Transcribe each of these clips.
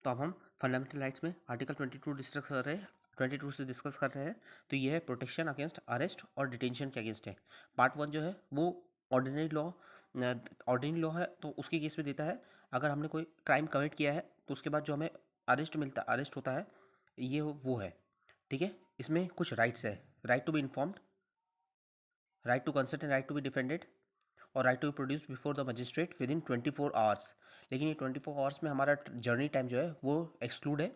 तो अब हम फंडामेंटल राइट्स में आर्टिकल 22 डिस्कस कर रहे हैं 22 से डिस्कस कर रहे हैं। तो ये है प्रोटेक्शन अगेंस्ट अरेस्ट और डिटेंशन के अगेंस्ट है। पार्ट 1 जो है वो ऑर्डिनरी लॉ है, तो उसके केस में देता है अगर हमने कोई क्राइम कमिट किया है तो उसके बाद जो हमें अरेस्ट होता है, ये वो है। ठीक है, इसमें कुछ राइट्स है। Right to be informed, right to consult and right to be defended और right to be produce before the magistrate within 24 hours. लेकिन ये 24 आवर्स में हमारा जर्नी टाइम जो है वो एक्सक्लूड है,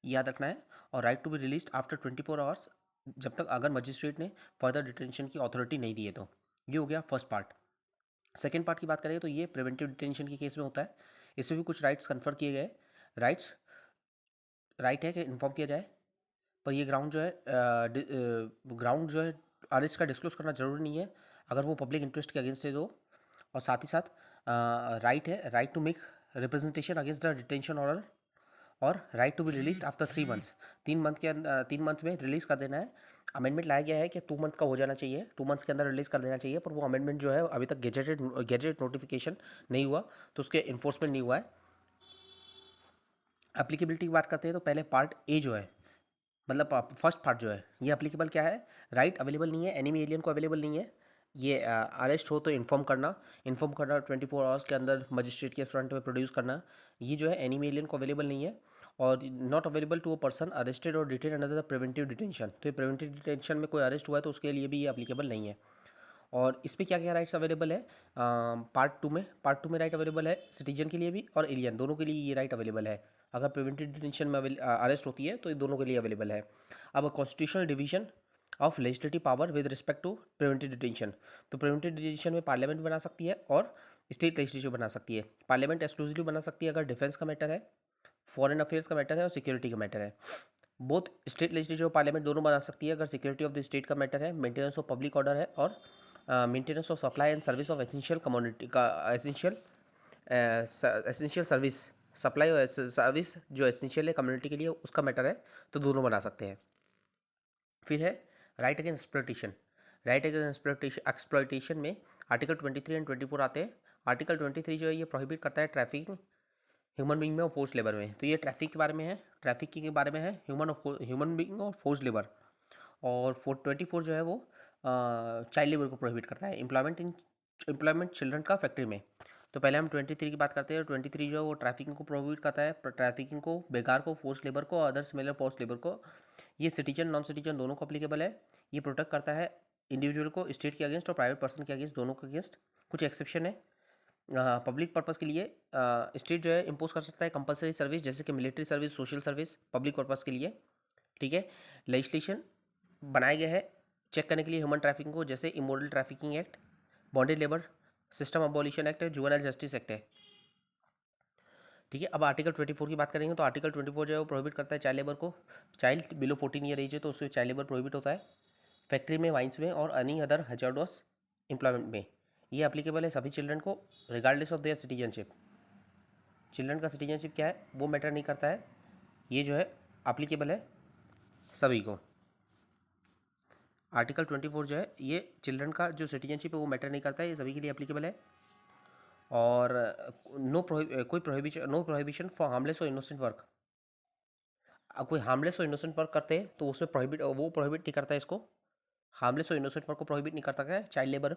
याद रखना है। और right to be release after 24 hours, जब तक अगर मजिस्ट्रेट ने फर्दर डिटेंशन की अथॉरिटी नहीं दी है तो। ये हो गया फर्स्ट पार्ट। सेकेंड पार्ट की बात करें तो ये प्रिवेंटिव डिटेंशन के केस में होता है। इसमें भी कुछ राइट्स कन्फर किए गए। राइट है कि इन्फॉर्म किया जाए, पर ये ग्राउंड जो है अरेस्ट का डिस्क्लोज करना जरूरी नहीं है अगर वो पब्लिक इंटरेस्ट के अगेंस्ट है तो। और साथ ही साथ right to make representation against the detention order और right to be release after 3 months. 3 month में रिलीज़ कर देना है। अमेंडमेंट लाया गया है कि 2 मंथ का हो जाना चाहिए, 2 मंथ्स के अंदर रिलीज़ कर देना चाहिए, पर वो अमेंडमेंट जो है अभी तक गेजेटेड नोटिफिकेशन नहीं हुआ, तो उसके इन्फोर्समेंट नहीं हुआ है। एप्लीकेबिलिटी की बात करते हैं तो पहले पार्ट ए जो है, मतलब फर्स्ट पार्ट जो है, ये अप्लीकेबल क्या है? राइट अवेलेबल नहीं है, एनिमी एलियन को अवेलेबल नहीं है। ये अरेस्ट हो तो इन्फॉर्म करना 24 आवर्स के अंदर मजिस्ट्रेट के फ्रंट में प्रोड्यूस करना, ये जो है एनिमी एलियन को अवेलेबल नहीं है। और not available to a person arrested और detain under the preventive detention. तो ये प्रिवेंटिव डिटेंशन में कोई अरेस्ट हुआ है तो उसके लिए भी ये अप्लीकेबल नहीं है। और इस पर क्या क्या राइट्स अवेलेबल है? पार्ट 2 में राइट अवेलेबल है सिटीजन के लिए भी और एलियन दोनों के लिए ये राइट अवेलेबल है। अगर प्रिवेंटिव डिटेंशन में अरेस्ट होती है तो ये दोनों के लिए अवेलेबल है। अब constitutional division of legislative power with respect to preventive detention. तो प्रिवेंटिव डिटेंशन में पार्लियामेंट बना सकती है और स्टेट लेजिस्लेचर बना सकती है। पार्लियामेंट एक्सक्लूसिवली बना सकती है अगर डिफेंस का मैटर है, फॉरेन अफेयर्स का मैटर है और सिक्योरिटी का मैटर है। बोथ स्टेट लेजिस्लेचर और पार्लियामेंट दोनों बना सकती है अगर सिक्योरिटी ऑफ द स्टेट का मैटर है, मेंटेनेंस ऑफ पब्लिक ऑर्डर है और maintenance of supply and service of essential community का एसेंशियल सर्विस, सप्लाई और सर्विस जो एसेंशियल है कम्युनिटी के लिए, उसका मैटर है, तो दोनों बना सकते हैं। फिर है right against exploitation. Right against exploitation में आर्टिकल 23 एंड 24 आते हैं। आर्टिकल 23 जो है ये प्रोहिबिट करता है ट्रैफिकिंग ह्यूमन बींग में और फोर्स लेबर में। तो ये ट्रैफिक के बारे में है, ट्रैफिकिंग के बारे में है, ह्यूमन बींग और फोर्स लेबर। और 424 जो है वो चाइल्ड लेबर को प्रोहिबिट करता है, एम्प्लॉयमेंट चिल्ड्रन का फैक्ट्री में। तो पहले हम 23 की बात करते हैं। 23 जो है वो ट्रैफिकिंग को प्रोहिबिट करता है, ट्रैफिकिंग को, बेकार को, फोर्स लेबर को और अदर सिमिलर फोर्स लेबर को। ये सिटीजन नॉन सिटीजन दोनों को अप्लीकेबल है। ये प्रोटेक्ट करता है इंडिविजुअल को स्टेट के अगेंस्ट और प्राइवेट पर्सन के अगेंस्ट, दोनों के अगेंस्ट। कुछ एक्सेप्शन है। पब्लिक पर्पस के लिए स्टेट जो है इम्पोज कर सकता है कंपलसरी सर्विस, जैसे कि military service, social service, public purpose के लिए। ठीक है, लेजिस्लेशन बनाया गया है चेक करने के लिए ह्यूमन ट्रैफिकिंग को, जैसे immoral trafficking act, bonded labour system abolition act है, जुवेनाइल जस्टिस एक्ट है। ठीक है, अब आर्टिकल 24 की बात करेंगे तो आर्टिकल 24 जो है वो प्रोहिबिट करता है चाइल्ड लेबर को। चाइल्ड बिलो 14 ईयर एज है तो उससे चाइल्ड लेबर प्रोहिबिट होता है। फैक्ट्री में, वाइंस में और एनी अदर हैजार्डस एम्प्लॉयमेंट में ये अप्लीकेबल है सभी चिल्ड्रन को, regardless of their citizenship. Children का सिटीजनशिप क्या है वो मैटर नहीं करता है, ये जो है अप्लीकेबल है सभी को। आर्टिकल 24 जो है ये चिल्ड्रन का जो सिटीजनशिप है वो मैटर नहीं करता है, ये सभी के लिए अप्लीकेबल है। और नो प्रोहिबिशन फॉर हार्मलेस और इनोसेंट वर्क। कोई हार्मलेस और इनोसेंट वर्क करते हैं तो उसमें प्रोहिबिट नहीं करता है इसको। हार्मलेस और इनोसेंट वर्क को प्रोहिबिट नहीं करता है। चाइल्ड लेबर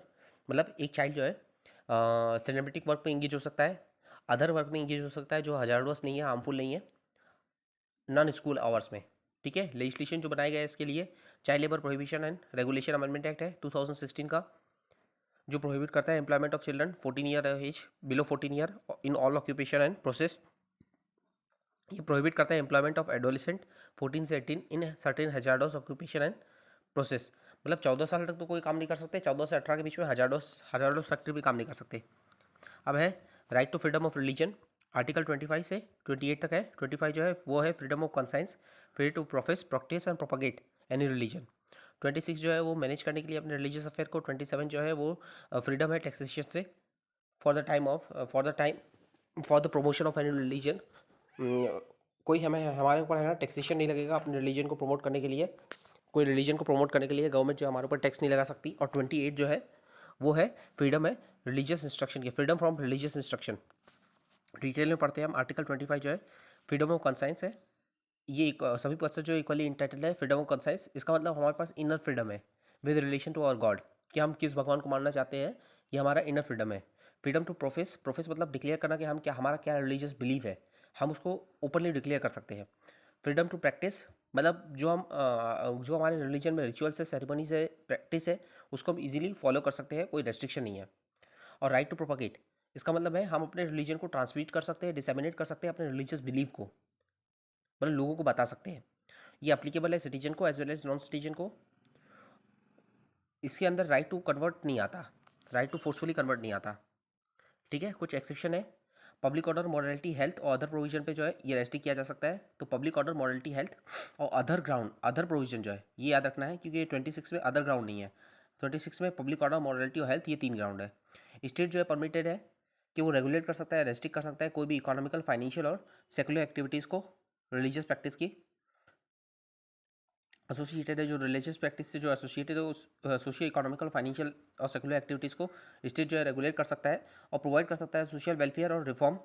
मतलब एक चाइल्ड जो है सिनेमेटिक वर्क में इंगेज हो सकता है, अदर वर्क में इंगेज हो सकता है जो हजारडस नहीं है, हार्मफुल नहीं है, नॉन स्कूल आवर्स में। ठीक है, लेजिस्लेशन जो बनाया गया है इसके लिए child labour prohibition and regulation amendment act है 2016 का, जो प्रोहिबिट करता है employment of children 14 year age, below 14 year in all occupation and process. ये प्रोहिबिट करता है एम्प्लॉयमेंट ऑफ एडोलिसेंट 14 से 18 in certain hazardous occupation and process. मतलब 14 साल तक तो कोई काम नहीं कर सकते, 14 से 18 के बीच में हजार्डस फैक्ट्री भी काम नहीं कर सकते। अब है right to freedom of religion. Article 25 से 28 तक है। 25 जो है वो है freedom of conscience, free to profess, practise and propagate any religion. 26 जो है वो मैनेज करने के लिए अपने रिलीजियस अफेयर को। 27 जो है वो फ्रीडम है टैक्सेशन से for the promotion of any religion. कोई हमारे ऊपर है ना टैक्सेशन नहीं लगेगा अपने रिलीजन को प्रमोट करने के लिए, कोई रिलीजन को प्रमोट करने के लिए गवर्नमेंट जो हमारे ऊपर टैक्स नहीं लगा सकती। और 28 जो है वो है फ्रीडम है रिलीजियस इंस्ट्रक्शन की, freedom from religious instruction. Detail में पढ़ते हैं हम। आर्टिकल 25 जो है फ्रीडम ऑफ कॉन्साइंस है, ये सभी पर्सन जो इक्वली इंटाइटल्ड है। फ्रीडम ऑफ कॉन्साइंस इसका मतलब हमारे पास इनर फ्रीडम है with relation to our god, कि हम किस भगवान को मानना चाहते हैं, ये हमारा इनर फ्रीडम है। फ्रीडम टू प्रोफेस, प्रोफेस मतलब डिक्लेयर करना कि हम क्या, हमारा क्या रिलीजियस बिलीव है, हम उसको ओपनली डिक्लेयर कर सकते हैं। फ्रीडम टू प्रैक्टिस मतलब जो हमारे रिलीजन में रिचुअल से, सेरेमनी से प्रैक्टिस है, उसको हम इजीली फॉलो कर सकते हैं, कोई रेस्ट्रिक्शन नहीं है। और राइट टू प्रोपागेट, इसका मतलब है हम अपने रिलीजन को ट्रांसमिट कर सकते हैं, डिसेमिनेट कर सकते हैं अपने रिलीजियस बिलीव को, मतलब लोगों को बता सकते हैं। ये एप्लीकेबल है सिटीजन को as well as non citizen को। इसके अंदर राइट टू कन्वर्ट नहीं आता, राइट टू फोर्सफुली कन्वर्ट नहीं आता। ठीक है, कुछ एक्सेप्शन है। पब्लिक ऑर्डर, मॉरलिटी, हेल्थ और अदर प्रोविजन पे जो है ये रेस्ट्रिक्ट किया जा सकता है। तो पब्लिक ऑर्डर, मॉरलिटी, हेल्थ और अदर ग्राउंड, अदर प्रोविजन जो है ये याद रखना है, क्योंकि 26 में अदर ग्राउंड नहीं है। 26 में पब्लिक ऑर्डर, मॉरलिटी और हेल्थ, ये 3 ग्राउंड है। स्टेट जो है परमिटेड है कि वो रेगुलेट कर सकता है, रेस्ट्रिक्ट कर सकता है कोई भी इकोनॉमिकल, फाइनेंशियल और सेकुलर एक्टिविटीज़ को, रिलीजियस प्रैक्टिस की एसोसिएटेड है, जो रिलीजियस प्रैक्टिस से जो एसोसिएटेड है उस सोशियो इकोनॉमिकल, फाइनेंशियल और सेकुलर एक्टिविटीज़ को स्टेट जो है रेगुलेट कर सकता है और प्रोवाइड कर सकता है सोशल वेलफेयर और रिफॉर्म,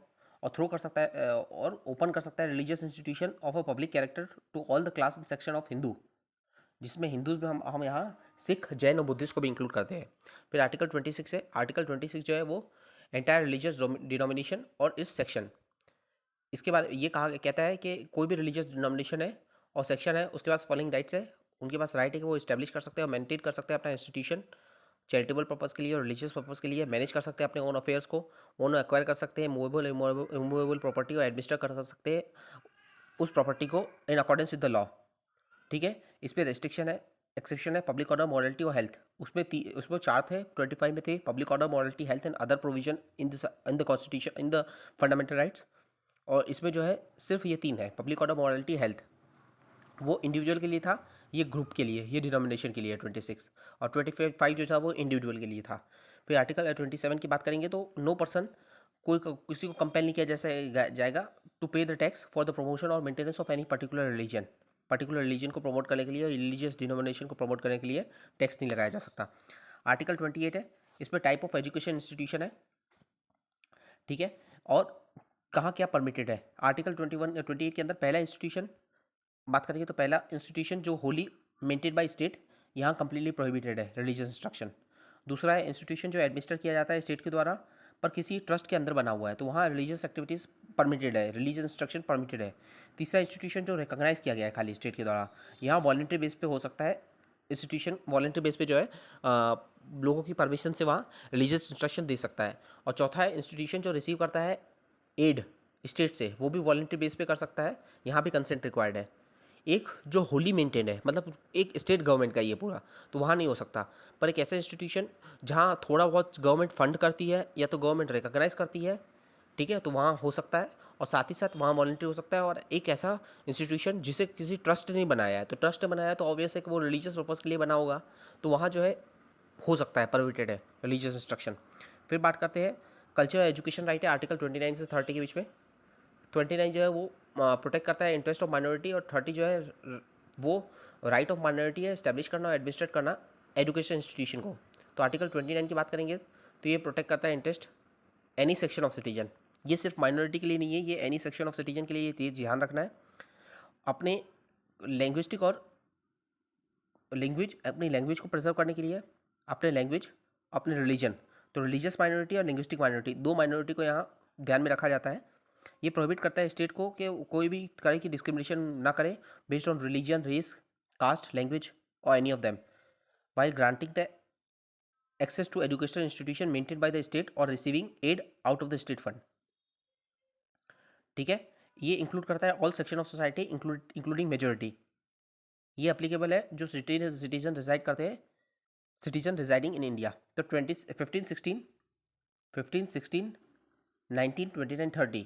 और थ्रो कर सकता है और ओपन कर सकता है religious institution of a public character to all the class and section of Hindu, जिसमें हिंदूज में हम यहाँ सिख, जैन और बुद्धिस्ट को भी इंक्लूड करते हैं। फिर आर्टिकल 26 है, आर्टिकल 26 जो है वो एंटायर रिलीजियस डिनोमिनेशन और इस सेक्शन, इसके बाद ये कहा कहता है कि कोई भी रिलीजियस डिनोमिनेशन है और सेक्शन है, उसके पास फॉलोइंग राइट्स है, उनके पास राइट है कि वो इस्टेब्लिश कर सकते हैं और मेंटेन कर सकते हैं अपना इंस्टीट्यूशन चैरिटेबल पर्पज़ के लिए और रिलीजियस पर्पज़ के लिए, मैनेज कर सकते हैं अपने ओन अफेयर्स को, ओन एक्वायर कर सकते हैं मूवेबल इमूवेबल प्रॉपर्टी, और एडमिनिस्टर कर सकते हैं उस प्रॉपर्टी को in accordance with the law. ठीक है, इस पर रेस्ट्रिक्शन है, एक्सेप्शन है, पब्लिक ऑर्डर, मॉरलिटी और हेल्थ। उसमें 4 थे, 25 में थे, public order, morality, health and other provision in the constitution, in the fundamental rights. और इसमें जो है सिर्फ ये 3 है, पब्लिक ऑर्डर, मॉरलिटी, हेल्थ। वो इंडिविजुअल के लिए था, ये ग्रुप के लिए, ये डिनोमिनेशन के लिए 26, और 25 जो था वो इंडिविजुअल के लिए था। फिर आर्टिकल 27 की बात करेंगे तो नो पर्सन, किसी को कंपेल नहीं किया जाएगा to pay the tax for the promotion और maintenance of any particular religion, particular religion को प्रमोट करने के लिए, रिलीजियस डिनोमिनेशन को प्रमोट करने के लिए टैक्स नहीं लगाया जा सकता। आर्टिकल 28 है, इसमें टाइप ऑफ एजुकेशन इंस्टीट्यूशन है। ठीक है, और कहाँ क्या परमिटेड है। आर्टिकल 28 के अंदर पहला इंस्टीट्यूशन बात करेंगे तो पहला इंस्टीट्यूशन जो होली मेंटेन बाय स्टेट, यहाँ कंप्लीटली प्रोहिबिटेड है रिलीजियस इंस्ट्रक्शन। दूसरा है इंस्टीट्यूशन जो एडमिनिस्टर किया जाता है स्टेट के द्वारा पर किसी ट्रस्ट के अंदर बना हुआ है, तो वहाँ रिलीजियस एक्टिविटीज़ परमिटेड है, रिलीजियस इंस्ट्रक्शन परमिटेड है। तीसरा इंस्टीट्यूशन जो रिकॉग्नाइज किया गया है खाली स्टेट के द्वारा, यहाँ वॉलंटरी बेस पे हो सकता है इंस्टीट्यूशन, वॉलंटरी बेस पे जो है लोगों की परमिशन से वहाँ रिलीजियस इंस्ट्रक्शन दे सकता है। और चौथा है इंस्टीट्यूशन जो रिसीव करता है एड स्टेट से, वो भी वॉलंटरी बेस पे कर सकता है, यहाँ भी कंसेंट रिक्वायर्ड है। एक जो होली मेंटेन है, मतलब एक स्टेट गवर्नमेंट का ये पूरा, तो वहाँ नहीं हो सकता। पर एक ऐसा इंस्टीट्यूशन जहाँ थोड़ा बहुत गवर्नमेंट फंड करती है या तो गवर्नमेंट रिकॉग्नाइज करती है, ठीक है, तो वहाँ हो सकता है, और साथ ही साथ वहाँ वॉलंटरी हो सकता है। और एक ऐसा इंस्टीट्यूशन जिसे किसी ट्रस्ट ने बनाया है, तो ट्रस्ट ने बनाया है तो ऑब्वियस है कि वो रिलीजियस पर्पज़ के लिए बना होगा, तो वहाँ जो है हो सकता है, परमिटेड है रिलीजियस इंस्ट्रक्शन। फिर बात करते हैं कल्चर एजुकेशन राइट है, आर्टिकल 29 से 30 के बीच में। 29 जो है वो प्रोटेक्ट करता है इंटरेस्ट ऑफ माइनॉरिटी, और 30 जो है वो राइट ऑफ माइनॉरिटी है इस्टेब्लिश करना और एडमिनिस्ट्रेट करना एजुकेशन इंस्टीट्यूशन को। तो आर्टिकल 29 की बात करेंगे तो ये प्रोटेक्ट करता है interest any section of citizen, ये सिर्फ माइनॉरिटी के लिए नहीं है, ये एनी सेक्शन ऑफ सिटीजन के लिए ये ध्यान रखना है। अपने लैंग्विस्टिक और अपनी लैंग्वेज को प्रिजर्व करने के लिए, अपने लैंग्वेज, अपने रिलीजन, तो रिलीजियस माइनॉरिटी और लिंग्विस्टिक माइनॉरिटी, दो माइनॉरिटी को यहाँ ध्यान में रखा जाता है। ये प्रोहिबिट करता है स्टेट को कि कोई भी तरह की डिस्क्रिमिनेशन ना करे based on religion, race, caste, language और any of them, while granting the access to educational institution maintained by the state or receiving aid out of the state fund। ठीक है, ये इंक्लूड करता है all section of society including majority. ये applicable है जो citizen resided करते हैं, सिटीजन रिजाइडिंग इन इंडिया। तो 15, 16, 19, 29, 30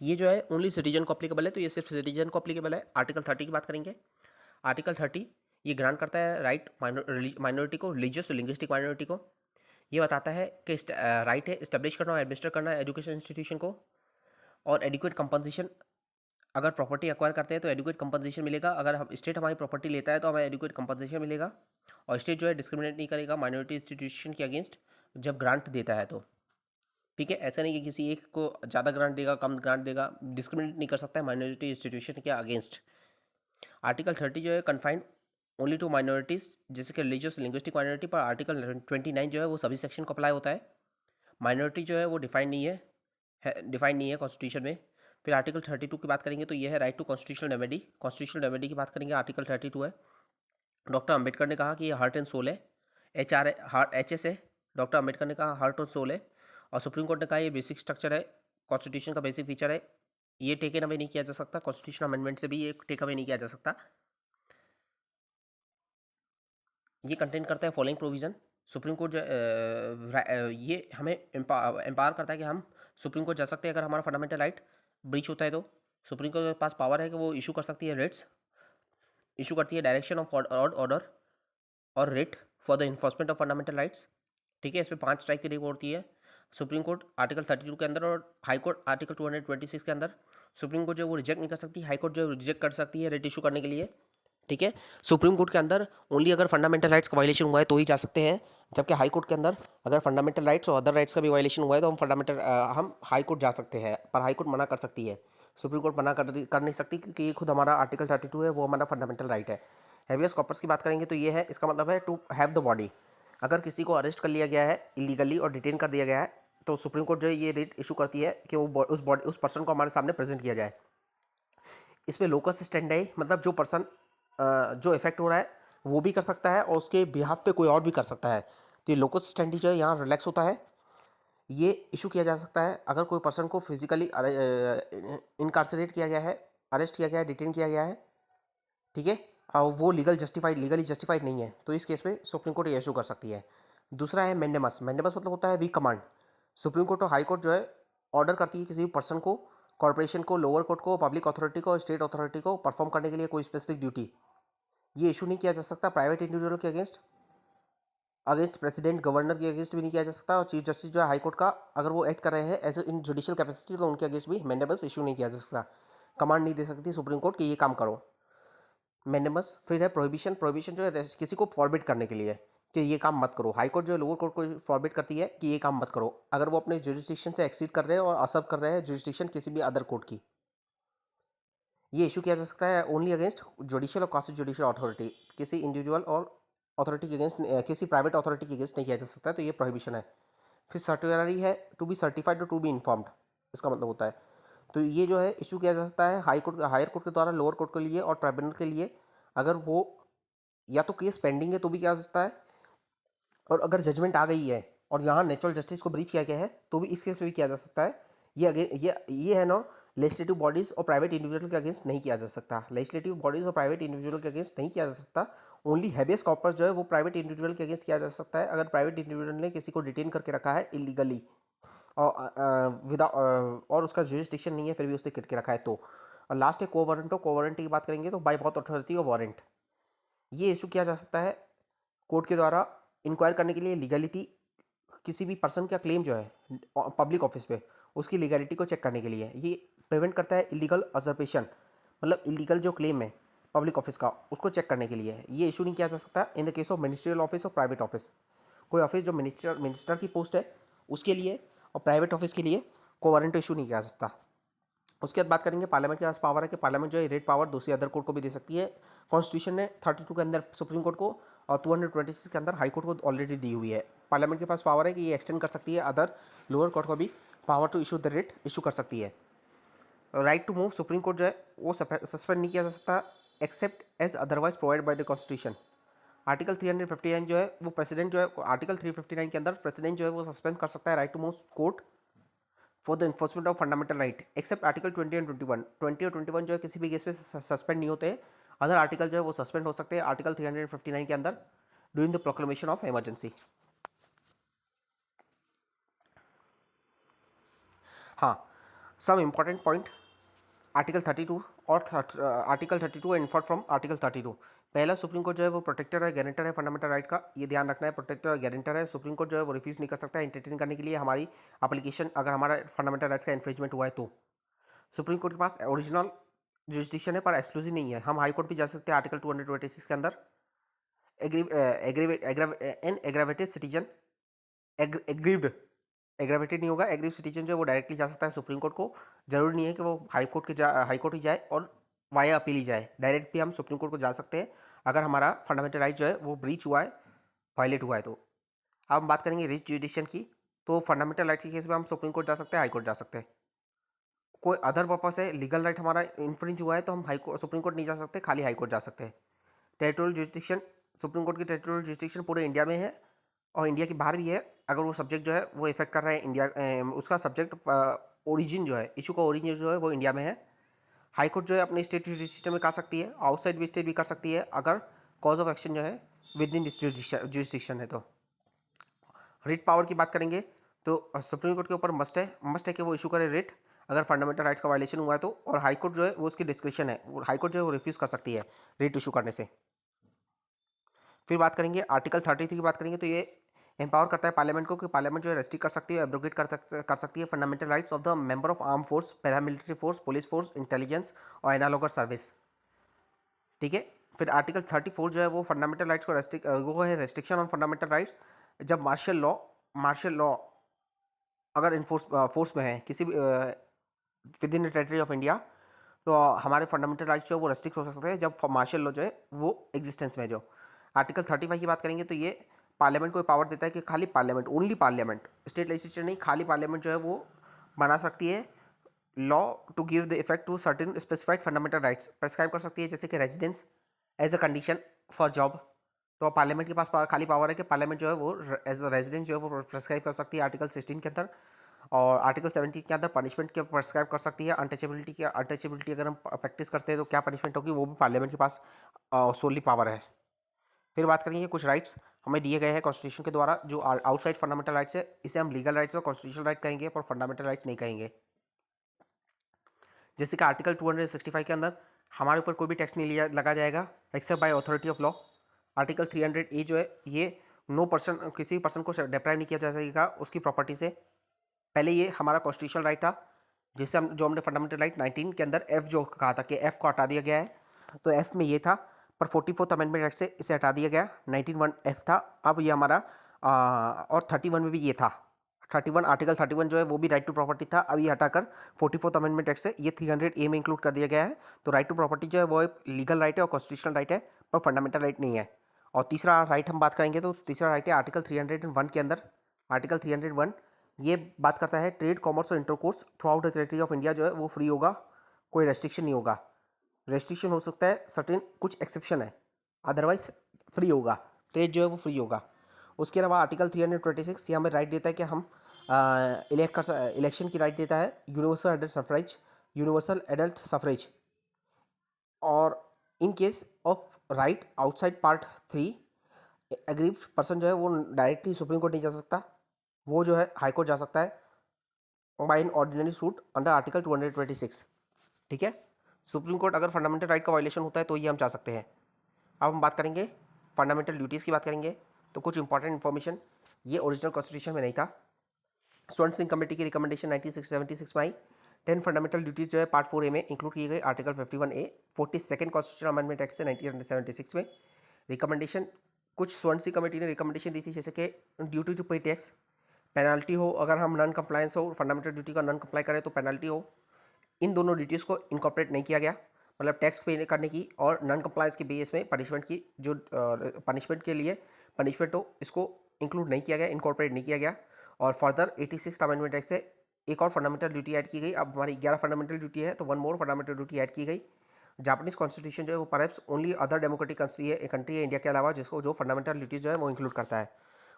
ये जो है ओनली सिटीजन को अप्लीकेबल है, तो ये सिर्फ सिटीजन को अप्लीकेबल है। आर्टिकल 30 की बात करेंगे। आर्टिकल 30 ये ग्रांट करता है राइट माइनॉरिटी को, रिलीजियस और लिंग्विस्टिक माइनॉरिटी को। ये बताता है कि राइट है इस्टेब्लिश करना और एडमिनिस्टर करना एजुकेशन इंस्टीट्यूशन को, और एडिक्वेट कंपनसेशन, अगर प्रॉपर्टी एक्वायर करते हैं तो एडिक्वेट कंपनसेशन मिलेगा, अगर हम स्टेट हमारी प्रॉपर्टी लेता है तो हमें एडिक्वेट कंपनसेशन मिलेगा, और स्टेट जो है डिस्क्रिमिनेट नहीं करेगा माइनॉरिटी इंस्टीट्यूशन के अगेंस्ट जब ग्रांट देता है तो। ठीक है, ऐसा नहीं कि किसी एक को ज़्यादा ग्रांट देगा, कम ग्रांट देगा, डिस्क्रिमिनेट नहीं कर सकता है माइनॉरिटी इंस्टीट्यूशन के अगेंस्ट। आर्टिकल 30 जो है कन्फाइंड ओनली टू माइनॉरिटीज़ जैसे कि रिलीजियस लिंग्विस्टिक माइनॉरिटी, पर आर्टिकल 29 जो है वो सभी सेक्शन को अप्लाई होता है। माइनॉरिटी जो है वो डिफाइन नहीं है कॉन्स्टिट्यूशन में। फिर आर्टिकल 32 की बात करेंगे तो ये है right to constitutional remedy. Constitutional remedy की बात करेंगे, आर्टिकल 32 है। डॉक्टर अम्बेडकर ने कहा कि ये हार्ट एंड सोल है, HS है। डॉक्टर अम्बेडकर ने कहा हार्ट और सोल है, और सुप्रीम कोर्ट ने कहा ये बेसिक स्ट्रक्चर है, कॉन्स्टिट्यूशन का बेसिक फीचर है, ये टेकन अवे नहीं किया जा सकता, कॉन्स्टिट्यूशन अमेंडमेंट से भी ये टेक अवे नहीं किया जा सकता। ये कंटेन करता है फॉलोइंग प्रोविज़न। सुप्रीम कोर्ट ये हमें एम्पावर करता है कि हम सुप्रीम कोर्ट जा सकते हैं अगर हमारा फंडामेंटल राइट ब्रीच होता है तो। सुप्रीम कोर्ट के पास पावर है कि वो इशू कर सकती है रेट्स, इशू करती है डायरेक्शन ऑफ ऑर्डर और rate for the enforcement of fundamental rights. ठीक है, इसमें 5 स्ट्राइक की रिपोर्ट होती है सुप्रीम कोर्ट आर्टिकल 32 के अंदर, और हाई कोर्ट आर्टिकल 226 के अंदर। सुप्रीम कोर्ट जो है वो रिजेक्ट नहीं कर सकती, हाई कोर्ट जो है रिजेक्ट कर सकती है रेट इशू करने के लिए। ठीक है, सुप्रीम कोर्ट के अंदर ओनली अगर फंडामेंटल राइट्स का वायलेशन हुआ है तो ही जा सकते हैं, जबकि हाई कोर्ट के अंदर अगर फंडामेंटल राइट्स और अदर राइट्स का भी वायलेशन हुआ है तो हम हाई कोर्ट जा सकते हैं, पर हाई कोर्ट मना कर सकती है। सुप्रीम कोर्ट मना कर नहीं सकती, क्योंकि ये खुद हमारा आर्टिकल 32 है, वो हमारा फंडामेंटल राइट है। हैवियस कॉर्पस की बात करेंगे तो ये है, इसका मतलब है टू हैव द बॉडी। अगर किसी को अरेस्ट कर लिया गया है इलीगली और डिटेन कर दिया गया है तो सुप्रीम कोर्ट जो है ये रेट इशू करती है कि वो उस पर्सन को हमारे सामने प्रेजेंट किया जाए। इसमें लोकस स्टैंडर्ड मतलब जो पर्सन जो इफेक्ट हो रहा है वो भी कर सकता है और उसके बिहाफ पे कोई और भी कर सकता है। तो ये लोकस स्टैंडर्ड जो है यहाँ रिलैक्स होता है। ये इशू किया जा सकता है अगर कोई पर्सन को फिजिकली इनकारसरेट किया गया है, अरेस्ट किया गया है, डिटेन किया गया है। ठीक है, और वो लीगली जस्टिफाइड नहीं है, तो इस केस में सुप्रीम कोर्ट ये इशू कर सकती है। दूसरा है मैंडेमस। मैंडेमस मतलब होता है वीक कमांड। सुप्रीम कोर्ट और हाई कोर्ट जो है ऑर्डर करती है किसी भी पर्सन को, कॉर्पोरेशन को, लोअर कोर्ट को, पब्लिक अथॉरिटी को, स्टेट अथॉरिटी को परफॉर्म करने के लिए कोई स्पेसिफिक ड्यूटी। ये इशू नहीं किया जा सकता प्राइवेट इंडिविजुअल के अगेंस्ट प्रेसिडेंट, गवर्नर के अगेंस्ट भी नहीं किया जा सकता, और चीफ जस्टिस जो है हाई कोर्ट का, अगर वो एक्ट कर रहे हैं एज इन जुडिशियल कैपेसिटी तो उनके अगेंस्ट भी मैंडेमस इशू नहीं किया जा सकता। कमांड नहीं दे सकती सुप्रीम कोर्ट कि ये काम करो, मैंडेमस। फिर है प्रोहिबिशन। प्रोहिबिशन जो है किसी को फॉरबिड करने के लिए कि ये काम मत करो। हाई कोर्ट जो है लोअर कोर्ट को फॉरबिड करती है कि ये काम मत करो अगर वो अपने जुरिस्डिक्शन से एक्सीड कर रहे हैं और असर्व कर रहे हैं जुरिस्डिक्शन किसी भी अदर कोर्ट की। ये इशू किया जा सकता है ओनली अगेंस्ट जुडिशियल और क्वासी जुडिशियल अथॉरिटी। किसी इंडिविजुअल और अथॉरिटी के अगेंस्ट, किसी प्राइवेट अथॉरिटी के अगेंस्ट नहीं किया जा सकता है, तो ये प्रोहिबिशन है। फिर सर्टिफिकेटरी है to be certified to be informed, इसका मतलब होता है, तो ये जो है इशू किया जा सकता है हायर कोर्ट के द्वारा लोअर कोर्ट के लिए और ट्राइब्यूनल के लिए, अगर वो या तो केस पेंडिंग है तो भी किया जा सकता है, और अगर जजमेंट आ गई है और यहाँ नेचुरल जस्टिस को ब्रीच किया गया है तो भी इस केस में भी किया जा सकता है। ये है ना, लेजिस्लेटिव बॉडीज और प्राइवेट इंडिविजुअल के अगेंस्ट नहीं किया जा सकता। लेजिस्लेटिव बॉडीज और प्राइवेट इंडिविजुअल के अगेंस्ट नहीं किया जा सकता। ओनली हैबियस कॉर्पस जो है वो प्राइवेट इंडिविजुअल के अगेंस्ट किया जा सकता है अगर प्राइवेट इंडिविजुअल ने किसी को डिटेन करके रखा है इलीगली और और उसका जुरिस्डिक्शन नहीं है फिर भी उसने करके रखा है तो। और लास्ट है को वारंटो। को वारंटी की बात करेंगे तो बाय बहुत अथॉरिटी और वारंट, ये इशू किया जा सकता है कोर्ट के द्वारा इंक्वायर करने के लिए लीगलिटी, किसी भी पर्सन का क्लेम जो है पब्लिक ऑफिस पे उसकी लीगलिटी को चेक करने के लिए। ये प्रिवेंट करता है इलीगल अजर्पेशन, मतलब इलीगल जो क्लेम है पब्लिक ऑफिस का उसको चेक करने के लिए। ये इशू नहीं किया जा सकता in the case of ministerial office और प्राइवेट ऑफिस। कोई ऑफिस जो मिनिस्टर की पोस्ट है उसके लिए और प्राइवेट ऑफिस के लिए को वारंट इशू नहीं किया जा सकता। उसके बाद बात करेंगे पार्लियामेंट के पास पावर है कि पार्लियामेंट जो है रेट पावर दूसरी अदर कोर्ट को भी दे सकती है। कॉन्स्टिट्यूशन ने 32 के अंदर सुप्रीम कोर्ट को और 226 के अंदर हाई कोर्ट को ऑलरेडी दी हुई है। पार्लियामेंट के पास पावर है कि ये एक्सटेंड कर सकती है अदर लोअर कोर्ट को भी power to issue the writ issue कर सकती है। Right to move Supreme Court जो है वो सस्पेंड नहीं किया जा सकता except as otherwise provide by the constitution. Article 359 जो है वो प्रेसिडेंट जो है आर्टिकल 359 के अंदर प्रेसिडेंट जो है वो सस्पेंड कर सकता है right to move court for the enforcement of fundamental right except article 20 and 21। 20 और 21 जो है किसी भी केस पे सस्पेंड नहीं होते हैं। अदर आर्टिकल जो है वो सस्पेंड हो सकते हैं आर्टिकल 359 के अंदर during the proclamation of emergency. हाँ, सम इम्पॉर्टेंट पॉइंट आर्टिकल 32 और article 32 and inferred from article 32। पहला, सुप्रीम कोर्ट जो है वो प्रोटेक्टर है, गारंटर है फंडामेंटल राइट का, ये ध्यान रखना है। प्रोटेक्टर और गारंटर है, सुप्रीम कोर्ट जो है वो रिफ्यूज़ नहीं कर सकता है एंटरटेन करने के लिए हमारी एप्लीकेशन अगर हमारा फंडामेंटल राइट्स का इन्फ्रिंजमेंट हुआ है तो। सुप्रीम कोर्ट के पास ओरिजिनल जुरिस्डिक्शन है पर एक्सक्लूसिव नहीं है, हम हाई कोर्ट भी जा सकते हैं आर्टिकल 226 के अंदर। एग्रीवेटेड सिटीजन एग्रीव्ड एग्रावेटेड नहीं होगा। एग्रीव सिटीजन जो है वो डायरेक्टली जा सकता है सुप्रीम कोर्ट को, जरूरी नहीं है कि वो हाई कोर्ट ही जाए और वाया अपील ही जाए, डायरेक्ट भी हम सुप्रीम कोर्ट को जा सकते हैं अगर हमारा फंडामेंटल राइट जो है वो ब्रीच हुआ है, वायलेट हुआ है तो। अब हम बात करेंगे रिट जुडिक्शन की, तो फंडामेंटल राइट के केस में हम सुप्रीम कोर्ट जा सकते हैं, हाई कोर्ट जा सकते हैं। कोई अदर पर्पस है, लीगल राइट हमारा इन्फ्रिंज हुआ है तो हम सुप्रीम कोर्ट नहीं जा सकते, खाली हाई कोर्ट जा सकते हैं। टेरिटोरियल जुडिक्शन, सुप्रीम कोर्ट की टेरिटोरियल जुडिक्शन पूरे इंडिया में है और इंडिया के बाहर भी है, अगर वो सब्जेक्ट जो है वो इफेक्ट कर रहा है इंडिया, उसका सब्जेक्ट ओरिजिन जो है, इशू का ओरिजिन जो है वो इंडिया में है। हाई कोर्ट जो है अपने स्टेट जुडिक्शन में कर सकती है, आउटसाइड भी स्टेट भी कर सकती है अगर कॉज ऑफ एक्शन जो है विद इन जुडिक्शन है तो। रिट पावर की बात करेंगे तो सुप्रीम कोर्ट के ऊपर मस्ट है कि वो इशू करे रिट अगर फंडामेंटल राइट्स का वायलेशन हुआ है तो, और हाई कोर्ट जो है वो उसकी डिस्क्रिप्शन है, वो हाई कोर्ट जो है वो रिफ्यूज कर सकती है रिट इशू करने से। फिर बात करेंगे आर्टिकल 33 की बात करेंगे तो ये एम्पावर करता है पार्लियामेंट को कि पार्लियामेंट जो है रेस्ट्रिक्ट कर सकती है, एब्रोगेट कर सकती है fundamental rights of the member of arm force, paramilitary force, police force, intelligence और एनालॉगस सर्विस। ठीक है। फिर आर्टिकल 34 जो है वो फंडामेंटल राइट्स को वो है रेस्ट्रिक्शन ऑन फंडामेंटल राइट्स, जब मार्शल लॉ अगर इनफोर्स फोर्स में है किसी भी with in the territory of India, तो हमारे फंडामेंटल राइट्स जो है वो रेस्ट्रिक्ट हो सकते हैं जब मार्शल लॉ जो है वो एग्जिस्टेंस में है जो। आर्टिकल 35 की बात करेंगे तो ये पार्लियामेंट को पावर देता है कि खाली parliament, only parliament, state legislature नहीं, खाली पार्लियामेंट जो है वो बना सकती है law to give the effect to certain specified fundamental rights, prescribe कर सकती है जैसे कि residence as a condition for job. तो पार्लियामेंट के पास खाली पावर है कि पार्लियामेंट जो है वो एज अ रेजिडेंस जो है वो प्रेस्क्राइब कर सकती है आर्टिकल 16 के अंदर, और आर्टिकल 17 के अंदर पनिशमेंट के प्रेस्क्राइब कर सकती है। अनटचेबिलिटी अगर हम प्रैक्टिस करते हैं तो क्या पनिशमेंट होगी, वो भी पार्लियामेंट के पास सोली पावर है। फिर बात करेंगे कुछ राइट्स हमें दिए गए हैं कॉन्स्टिट्यूशन के द्वारा जो आउटसाइड फंडामेंटल राइट्स है, इसे हम लीगल राइट्स और कॉन्स्टिट्यूशनल राइट कहेंगे पर फंडामेंटल राइट्स नहीं कहेंगे। जैसे कि आर्टिकल 265 के अंदर हमारे ऊपर कोई भी टैक्स नहीं लिया लगा जाएगा except by authority of law. Article 300 जो है ये नो पर्सन, किसी पर्सन को डिप्राइव नहीं किया जा सकेगा उसकी प्रॉपर्टी से। पहले ये हमारा कॉन्स्टिट्यूशनल राइट था, जिससे हम जो हमने फंडामेंटल राइट 19 के अंदर एफ जो कहा था कि एफ को हटा दिया गया है, तो एफ में ये था, पर 44th अमेंडमेंट एक्ट से इसे हटा दिया गया। 19(1) एफ था, अब ये हमारा और 31 में भी ये था। 31 आर्टिकल 31 जो है वो भी राइट टू प्रॉपर्टी था, अब ये हटाकर 44th अमेंडमेंट एक्ट से ये 300A में इंक्लूड कर दिया गया है। तो राइट टू प्रॉपर्टी जो है वो एक लीगल राइट है और कॉन्स्टिट्यूशनल राइट है, पर फंडामेंटल राइट नहीं है। और तीसरा राइट हम बात करेंगे तो तीसरा राइट है आर्टिकल 301 के अंदर। आर्टिकल 301 ये बात करता है ट्रेड, कॉमर्स और intercourse through out the territory of India जो है वो फ्री होगा, कोई रेस्ट्रिक्शन नहीं होगा। रेस्ट्रिक्शन हो सकता है सर्टेन, कुछ एक्सेप्शन है, अदरवाइज फ्री होगा, ट्रेड जो है वो फ्री होगा। उसके अलावा आर्टिकल 326 ये हमें राइट देता है कि हम इलेक्शन की राइट देता है, यूनिवर्सल एडल्ट सफरेज। और in case of right outside part 3 aggrieved person जो है वो डायरेक्टली सुप्रीम कोर्ट नहीं जा सकता, वो जो है हाई कोर्ट जा सकता है by an ordinary suit under article 226। ठीक है। सुप्रीम कोर्ट अगर फंडामेंटल राइट का वायलेशन होता है तो ये हम जा सकते हैं। अब हम बात करेंगे फंडामेंटल ड्यूटीज़ की बात करेंगे, तो कुछ इंपॉर्टेंट इन्फॉर्मेशन, ये ओरिजिनल कॉन्स्टिट्यूशन में नहीं था, स्वर्ण सिंह कमेटी की रिकमेंडेशन 1976 में आई। 10 फंडामेंटल ड्यूटीज़ जो है पार्ट 4A में इंक्लूड की गई article 51A 42nd constitution amendment act से 1976 में। रिकमेंडेशन कुछ स्वर्ण सिंह कमेटी ने रिकमेंडेशन दी थी जैसे कि ड्यूटी टू पे टैक्स, पेनल्टी हो अगर हम नॉन कंप्लायंस हो, फंडामेंटल ड्यूटी का नॉन कंप्लाई करें तो पेनल्टी हो। इन दोनों ड्यूटीज़ को इनकॉर्पोरेट नहीं किया गया, मतलब टैक्स पे करने की और नॉन कंप्लायंस के बेस में पनिशमेंट की जो पनिशमेंट के लिए पनिशमेंट हो, इसको इंक्लूड नहीं किया गया, इनकॉर्पोरेट नहीं किया गया। और फर्दर 86th अमेंडमेंट एक्ट से एक और फंडामेंटल ड्यूटी ऐड की गई, अब हमारी 11 फंडामेंटल ड्यूटी है तो one more fundamental duty add की गई। जापानीज कॉन्स्टिट्यूशन जो है वो perhaps only other democratic country है इंडिया के अलावा जिसको जो फंडामेंटल ड्यूटीज़ जो है वो इंक्लूड करता है।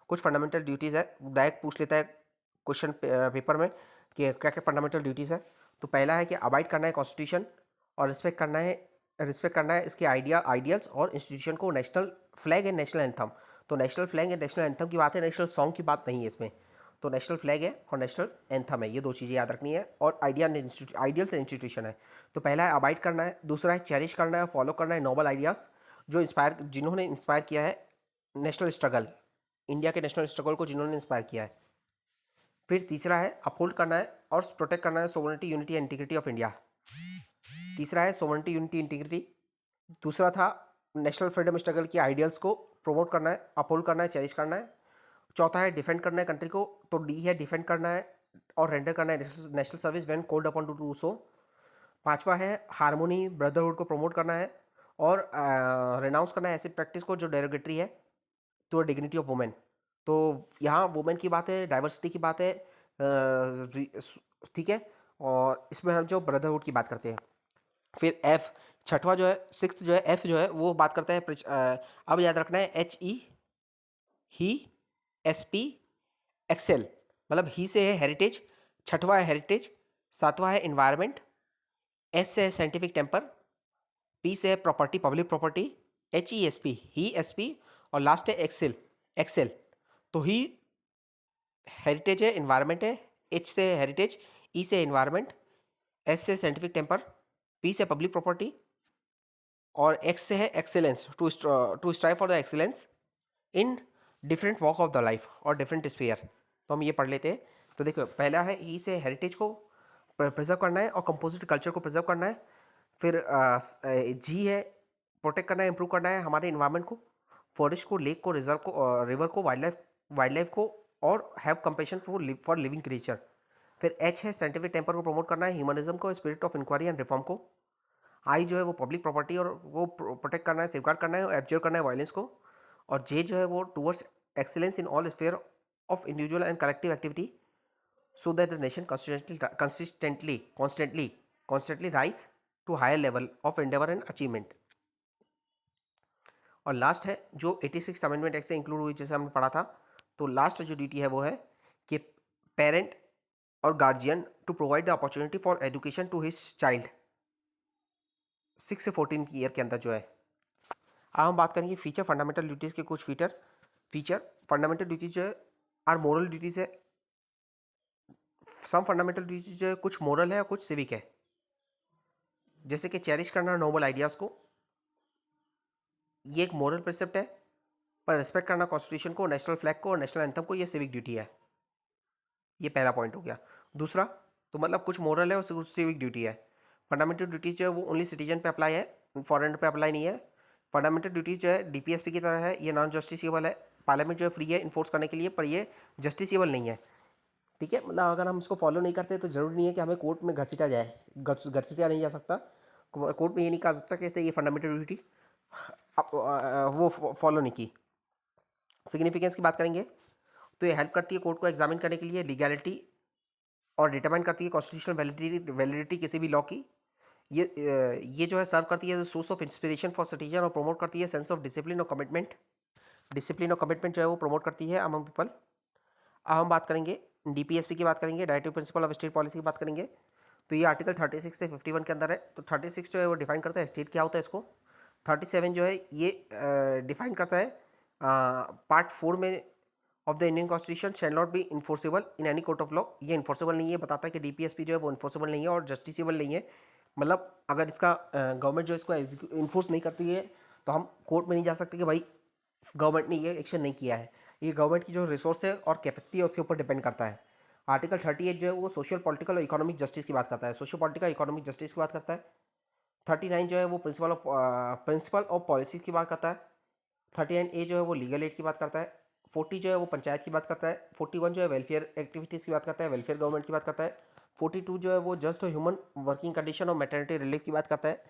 कुछ फंडामेंटल ड्यूटीज़ है, डायरेक्ट पूछ लेता है क्वेश्चन पेपर में कि क्या क्या फंडामेंटल ड्यूटीज़ है। तो पहला है कि अबाइड करना है कॉन्स्टिट्यूशन और रिस्पेक्ट करना है इसके आइडियल्स और इंस्टीट्यूशन को, national flag and national anthem. तो national flag and national anthem की बात है, नेशनल सॉन्ग की बात नहीं है इसमें। तो नेशनल फ्लैग है और नेशनल एंथम है, ये दो चीज़ें याद रखनी है। और आइडियल्स इंस्टीट्यूशन है। तो पहला है अबाइड करना है, दूसरा है चेरिश करना है, फॉलो करना है नोबल आइडियाज़ जिन्होंने इंस्पायर किया है नेशनल स्ट्रगल, इंडिया के नेशनल स्ट्रगल को जिन्होंने इंस्पायर किया है। फिर तीसरा है अपहोल्ड करना है और प्रोटेक्ट करना है sovereignty, unity and integrity of India. तीसरा है सोवरेनिटी, यूनिटी, इंटीग्रिटी। दूसरा था नेशनल फ्रीडम स्ट्रगल की आइडियल्स को प्रमोट करना है, अपहोल्ड करना है, चेरिश करना है। चौथा है डिफेंड करना है कंट्री को, तो डी है डिफेंड करना है और रेंडर करना है national service when called upon two do so. पांचवा है हार्मोनी ब्रदरहुड को प्रमोट करना है और रेनाउंस करना है ऐसी प्रैक्टिस को जो डेरोगेटरी है टू डिग्निटी ऑफ वुमेन। तो यहाँ वुमेन की बात है, डाइवर्सिटी की बात है, ठीक है, और इसमें हम जो ब्रदरहुड की बात करते हैं। फिर एफ छठवा जो है, सिक्स जो है, एफ जो है वो बात करता है अब याद रखना है HE ही SP एक्सेल, मतलब ही से है हेरिटेज, छठवा है हेरिटेज, सातवां है इन्वायरमेंट, S से है साइंटिफिक टेम्पर, P से है प्रॉपर्टी पब्लिक प्रॉपर्टी, HESP ही SP, और लास्ट है एक्सेल एक्सेल। तो ही हेरिटेज है, इन्वायरमेंट है, H से हेरिटेज, E से इन्वायरमेंट, S से साइंटिफिक टेम्पर, P से पब्लिक प्रॉपर्टी और X से है excellence, to strive for the excellence in different walk of the life और डिफरेंट स्फीयर। तो हम ये पढ़ लेते हैं। तो देखो पहला है ई से हेरिटेज को प्रिजर्व करना है और कंपोजिट कल्चर को प्रिजर्व करना है। फिर जी है प्रोटेक्ट करना है, इंप्रूव करना है हमारे इन्वायरमेंट को, फॉरेस्ट को, लेक को, रिजर्व को, रिवर को, वाइल्ड लाइफ को, और have compassion for living creature. फिर एच है साइंटिफिक टेम्पर को प्रमोट करना है, ह्यूमनिज्म को, spirit of inquiry and reform को। आई जो है वो पब्लिक प्रॉपर्टी और वो प्रोटेक्ट करना है, सेफगार्ड करना है, एब्जर्व करना है वायलेंस को। और जे जो है वो towards excellence in all sphere of individual and collective activity so that the nation constantly rise to higher level of endeavor and achievement। और लास्ट है जो 86 अमेंडमेंट एक्ट से इंक्लूड हुई, जैसे हमने पढ़ा था। तो लास्ट जो ड्यूटी है वो है कि पेरेंट और guardian to provide the opportunity for education to his child 6 से 14 की ईयर के अंदर जो है। अब हम बात करेंगे फीचर फंडामेंटल ड्यूटीज़ के कुछ फीचर फंडामेंटल ड्यूटीज जो है आर मोरल ड्यूटीज है। सम फंडामेंटल ड्यूटीज जो है कुछ मोरल है और कुछ सिविक है, जैसे कि चेरिश करना नोबल आइडियाज़ को, ये एक मोरल प्रिंसिप्ट है। पर रिस्पेक्ट करना कॉन्स्टिट्यूशन को, नेशनल फ्लैग को और नेशनल एंथम को, ये सिविक ड्यूटी है। ये पहला पॉइंट हो गया। दूसरा, तो मतलब कुछ मोरल है और कुछ सिविक ड्यूटी है। फंडामेंटल ड्यूटीज जो है वो ओनली सिटीजन पे अप्लाई है, फॉरेनर पे अप्लाई नहीं है। फंडामेंटल ड्यूटीज जो है DPSP की तरह है, ये नॉन जस्टिसेबल है। पार्लियामेंट जो है फ्री है इन्फोर्स करने के लिए, पर ये जस्टिसेबल नहीं है। ठीक है, मतलब अगर हम इसको फॉलो नहीं करते तो ज़रूरी नहीं है कि हमें कोर्ट में घसीटा जाए, घसीटा नहीं जा सकता। कोर्ट में ये नहीं कहा सकता कि इसने ये फंडामेंटल ड्यूटी वो फॉलो नहीं की। सिग्निफिकेंस की बात करेंगे तो ये हेल्प करती है कोर्ट को एग्जामिन करने के लिए लीगैलिटी और डिटरमाइन करती है कॉन्स्टिट्यूशनल वैलिडिटी किसी भी लॉ की। ये जो है सर्व करती है source of inspiration for citizen और प्रमोट करती है सेंस ऑफ डिसिप्लिन और कमिटमेंट। डिसिप्लिन और कमिटमेंट जो है वो प्रमोट करती है अमंग पीपल। अब हम बात करेंगे DPSP की बात करेंगे, directive principle of state policy की बात करेंगे। तो ये आर्टिकल 36 से 51 के अंदर है। तो 36 जो है वो डिफाइन करता है स्टेट क्या होता है इसको। 37 जो है ये डिफाइन करता है पार्ट 4 में of the Indian constitution shall not be enforceable in any court of law. ये इन्फोर्सेबल नहीं है, बताता है कि DPSP जो है वो इन्फोर्सेबल नहीं है और जस्टिसेबल नहीं है। मतलब अगर इसका गवर्नमेंट जो इसको इन्फोर्स नहीं करती है तो हम कोर्ट में नहीं जा सकते कि भाई गवर्नमेंट ने ये एक्शन नहीं किया है। ये गवर्नमेंट की जो रिसोर्स है और कैपेसिटी है उसके ऊपर डिपेंड करता है। आर्टिकल 38 जो है वो सोशल पॉलिटिकल और इकोनॉमिक जस्टिस की बात करता है, सोशल पॉलिटिकल इकोनॉमिक जस्टिस की बात करता है। 39 जो है वो प्रिंसिपल ऑफ पॉलिसीज की बात करता है। 39A जो है वो लीगल एड की बात करता है। 40 जो है वो पंचायत की बात करता है। 41 जो है वेलफेयर एक्टिविटीज़ की बात करता है, वेलफेयर गवर्नमेंट की बात करता है। 42 जो है वो जस्ट ह्यूमन वर्किंग कंडीशन और मैटरनिटी रिलीफ की बात करता है।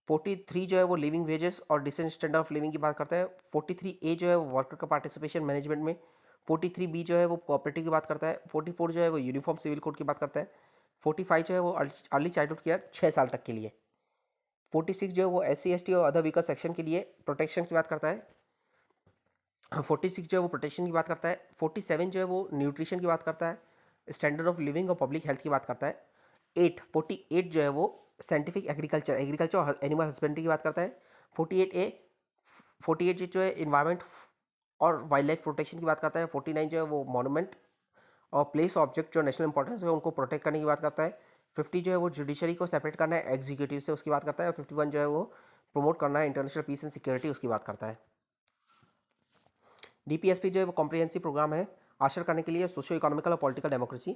43 जो है वो लिविंग वेजेस और डिसेंट स्टैंडर्ड ऑफ लिविंग की बात करता है। 43A जो है वो वर्कर का पार्टिसिपेशन मैनेजमेंट में। 43B जो है वो कोऑपरेटिव की बात करता है। 44 जो है वो यूनिफॉर्म सिविल कोड की बात करता है। 45 जो है वो अर्ली चाइल्डहुड केयर 6 साल तक के लिए। 46 जो है वो SC ST और अदर वीकर सेक्शन के लिए प्रोटेक्शन की बात करता है। 46 जो है वो प्रोटेक्शन की बात करता है। 47 जो है वो न्यूट्रिशन की बात करता है, स्टैंडर्ड ऑफ लिविंग और पब्लिक हेल्थ की बात करता है। 48 जो है वो साइंटिफिक एग्रीकल्चर और एनिमल हस्बेंड्री की बात करता है। 48 जो है इन्वायरमेंट और वाइल्ड लाइफ प्रोटेक्शन की बात करता है। 49 जो है वो मॉन्यूमेंट और प्लेस ऑब्जेक्ट जो नेशनल इंपॉर्टेंस है उनको प्रोटेक्ट करने की बात करता है। 50 जो है वो जुडिशरी को सेपरेट करना है एग्जीक्यूटिव से, उसकी बात करता है। और 51 जो है वो प्रमोट करना है इंटरनेशनल पीस एंड सिक्योरिटी, उसकी बात करता है। DPSP जो है वो कॉम्प्रिहेंसिव प्रोग्राम है आशर करने के लिए सोशो इकोनॉमिकल और पॉलिटिकल डेमोक्रेसी।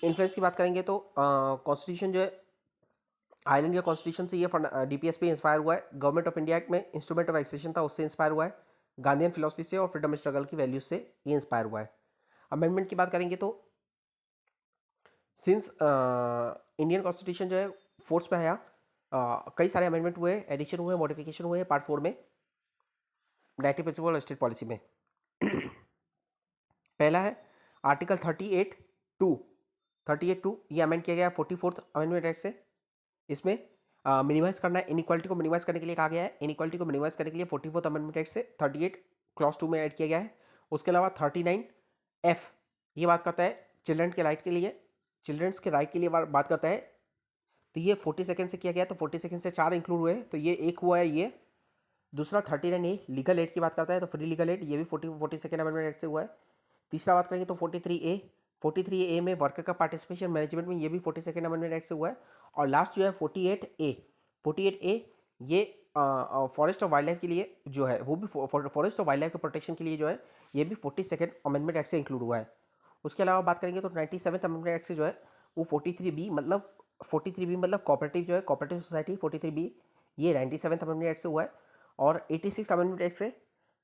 इन्फ्लुएंस की बात करेंगे तो कॉन्स्टिट्यूशन जो है आयरलैंड के कॉन्स्टिट्यूशन से ये DPSP इंस्पायर हुआ है। गवर्नमेंट ऑफ इंडिया एक्ट में इंस्ट्रूमेंट ऑफ एक्सेशन था, उससे इंस्पायर हुआ है। गांधीयन फिलोसफी से और फ्रीडम स्ट्रगल की वैल्यूज से ये इंस्पायर हुआ है। अमेंडमेंट की बात करेंगे तो सिंस इंडियन कॉन्स्टिट्यूशन जो है फोर्स पे आया, कई सारे अमेंडमेंट हुए, एडिशन हुए, मॉडिफिकेशन हुए पार्ट 4 में, नाइन्टी प्रिंसिपल और स्टेट पॉलिसी में। पहला है आर्टिकल 38(2) ये अमेंड किया गया 44th अमेंडमेंट एक्ट से। इसमें मिनिमाइज करना है, इनइक्वालिटी को मिनिमाइज करने के लिए कहा गया है। इनइक्वालिटी को मिनिमाइज करने के लिए 44th अमेंडमेंट एक्ट से 38 क्लॉज 2 में ऐड किया गया है। उसके अलावा 39F ये बात करता है चिल्ड्रन के राइट के लिए, चिल्ड्रंस के राइट के लिए बात करता है। तो ये 40 सेकेंड से किया गया, तो 40 सेकेंड से 4 इंक्लूड हुए, तो ये एक हुआ है ये। दूसरा 39A लीगल एड की बात करता है, तो फ्री लीगल एड ये भी 40 सेकेंड अमेंडमेंट एक्ट से हुआ है। तीसरा बात करेंगे तो 43A में वर्कर का पार्टिसिपेशन मैनेजमेंट में, ये भी 42nd अमेंडमेंट एक्ट से हुआ है। और लास्ट जो है 48A ये फॉरेस्ट और वाइल्ड लाइफ के लिए जो है, वो भी फॉरेस्ट और वाइल्ड लाइफ के प्रोटेक्शन के लिए जो है, ये भी 42nd अमेंडमेंट एक्ट से इंक्लूड हुआ है। उसके अलावा बात करेंगे तो 97th अमेंडमेंट एक्ट से जो है वो 43B मतलब कोऑपरेटिव जो है, कोऑपरेटिव सोसाइटी 43B ये 97th अमेंडमेंट एक्ट से हुआ है। और 86th अमेंडमेंट एक्ट से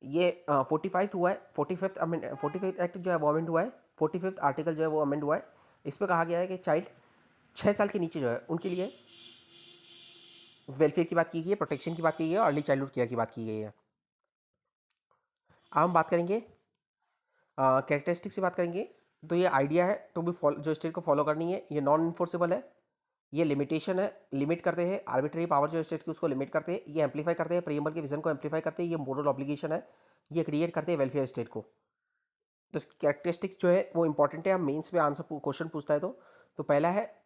ये 45th हुआ है। 45th एक्ट जो है वो अमेंड हुआ है। 45th आर्टिकल जो है वो अमेंड हुआ है। इस पर कहा गया है कि चाइल्ड 6 साल के नीचे जो है उनके लिए वेलफेयर की बात की गई है, प्रोटेक्शन की बात की गई है, अर्ली चाइल्डहुड केयर की बात की गई है। अब हम बात करेंगे कैरेक्टरिस्टिक से बात करेंगे, तो ये आइडिया है टू बी जो स्टेट को फॉलो करनी है, ये नॉन इन्फोर्सेबल है, ये लिमिटेशन है, लिमिट करते हैं, आर्बिट्री पावर जो स्टेट की उसको लिमिट करते हैं, ये एम्पलीफाई करते हैं, प्रीएम्बल के विजन को एम्पलीफाई करते हैं, ये मोरल ऑब्लिगेशन है, ये क्रिएट करते हैं वेलफेयर स्टेट को। तो कैरेक्टरिस्टिक्स जो है वो इंपॉर्टेंट है, हम मेंस में आंसर क्वेश्चन पूछता है तो पहला है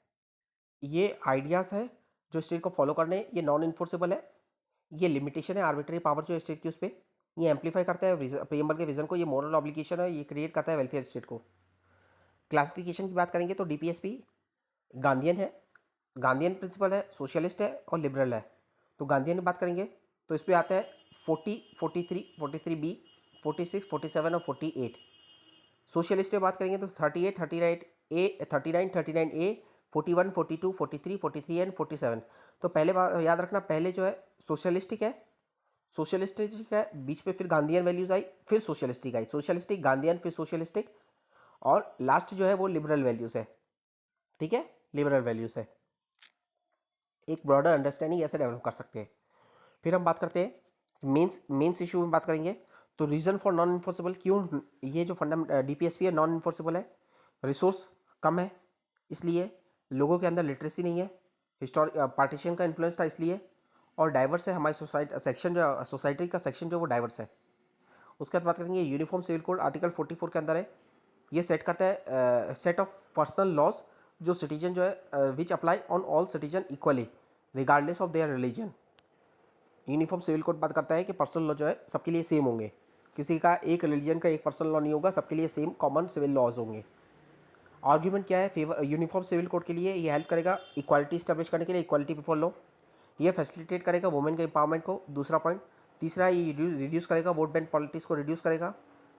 ये आइडियाज़ है जो स्टेट को फॉलो करने, ये नॉन इन्फोर्सेबल है, ये लिमिटेशन है, आर्बिट्री पावर जो स्टेट की उस पर, ये एम्पलीफाई करता है प्रीएम्बल के विजन को, ये मोरल ऑब्लिगेशन है, ये क्रिएट करता है वेलफेयर स्टेट को। क्लासिफिकेशन की बात करेंगे तो डीपीएसपी गांधीयन है, गांधीयन प्रिंसिपल है, सोशलिस्ट है और लिबरल है। तो गांधीयन की बात करेंगे तो इस पर आता है 40, 43, 43B, 46, 47 और 48। सोशलिस्ट में बात करेंगे तो 38, 39A, 41, 42, 43, 43 एंड 47। तो पहले बात याद रखना, पहले जो है सोशलिस्टिक है, बीच में फिर गांधीयन वैल्यूज आई, फिर सोशलिस्टिक आई, सोशलिस्टिक गांधीयन फिर सोशलिस्टिक, और लास्ट जो है वो लिबरल वैल्यूज है। ठीक है, लिबरल वैल्यूज है। एक ब्रॉडर अंडरस्टैंडिंग ऐसे डेवलप कर सकते हैं। फिर हम बात करते हैं मेंस इशू में बात करेंगे तो रीज़न फॉर नॉन इन्फोर्सेबल, क्यों ये जो डीपीएसपी है नॉन इन्फोर्सेबल है, रिसोर्स कम है इसलिए, लोगों के अंदर लिटरेसी नहीं है, पार्टीशन का इन्फ्लुएंस था इसलिए, और डाइवर्स है हमारी सोसाइटी का सेक्शन जो वो डाइवर्स है। उसके बाद बात करेंगे यूनिफॉर्म सिविल कोड आर्टिकल 44 के अंदर है, ये सेट करता है सेट ऑफ पर्सनल लॉज जो सिटीजन जो है which apply on all citizen equally regardless of their religion. Uniform civil code बात करता है कि पर्सनल लॉ जो है सबके लिए सेम होंगे, किसी का एक रिलीजन का एक पर्सनल लॉ नहीं होगा, सबके लिए सेम कॉमन सिविल लॉज होंगे। आर्ग्यूमेंट क्या है फेवर यूनिफॉर्म सिविल कोड के लिए, ये हेल्प करेगा इक्वालिटी स्टैब्लिश करने के लिए, इक्वालिटी बिफोर लॉ, ये फैसिलिटेट करेगा वुमेन के एम्पावरमेंट को, दूसरा पॉइंट। तीसरा ये रिड्यूस करेगा वोट बैंक पॉलिटिक्स को रिड्यूस करेगा।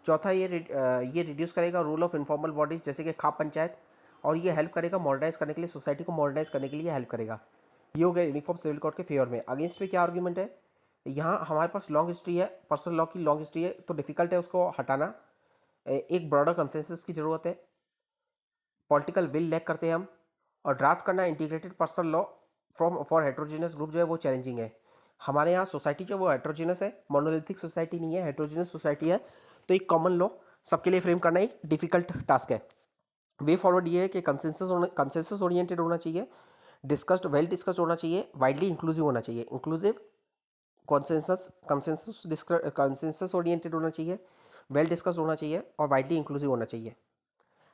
चौथा ये रिड्यूस करेगा रूल ऑफ इन्फॉर्मल बॉडीज़ जैसे कि खाप पंचायत, और ये हेल्प करेगा मॉडर्नाइज करने के लिए, सोसाइटी को मॉडर्नाइज करने के लिए हेल्प करेगा। ये हो गया यूनिफॉर्म सिविल कोड के फेवर में। अगेंस्ट में क्या आर्ग्यूमेंट है, यहाँ हमारे पास लॉन्ग हिस्ट्री है, पर्सनल लॉ की लॉन्ग हिस्ट्री है, तो डिफिकल्ट है उसको हटाना, एक ब्रॉडर कंसेंसस की ज़रूरत है, पॉलिटिकल विल लैक करते हैं हम, और ड्राफ्ट करना integrated personal law for heterogeneous group जो है वो चैलेंजिंग है। हमारे यहाँ सोसाइटी जो वो हेट्रोजीनियस है, मोनोलिथिक सोसाइटी नहीं है, हेट्रोजीनियस सोसाइटी है, तो एक कॉमन लॉ सबके लिए फ्रेम करना एक डिफिकल्ट टास्क है। वे फॉरवर्ड ये है कि कंसेंसस ओरिएंटेड होना चाहिए, वेल डिस्कस्ड होना चाहिए, वाइडली इंक्लूसिव होना चाहिए, इंक्लूसिव कंसेंसस ओरिएंटेड होना चाहिए, वेल डिस्कस्ड होना चाहिए और वाइडली इंक्लूसिव होना चाहिए।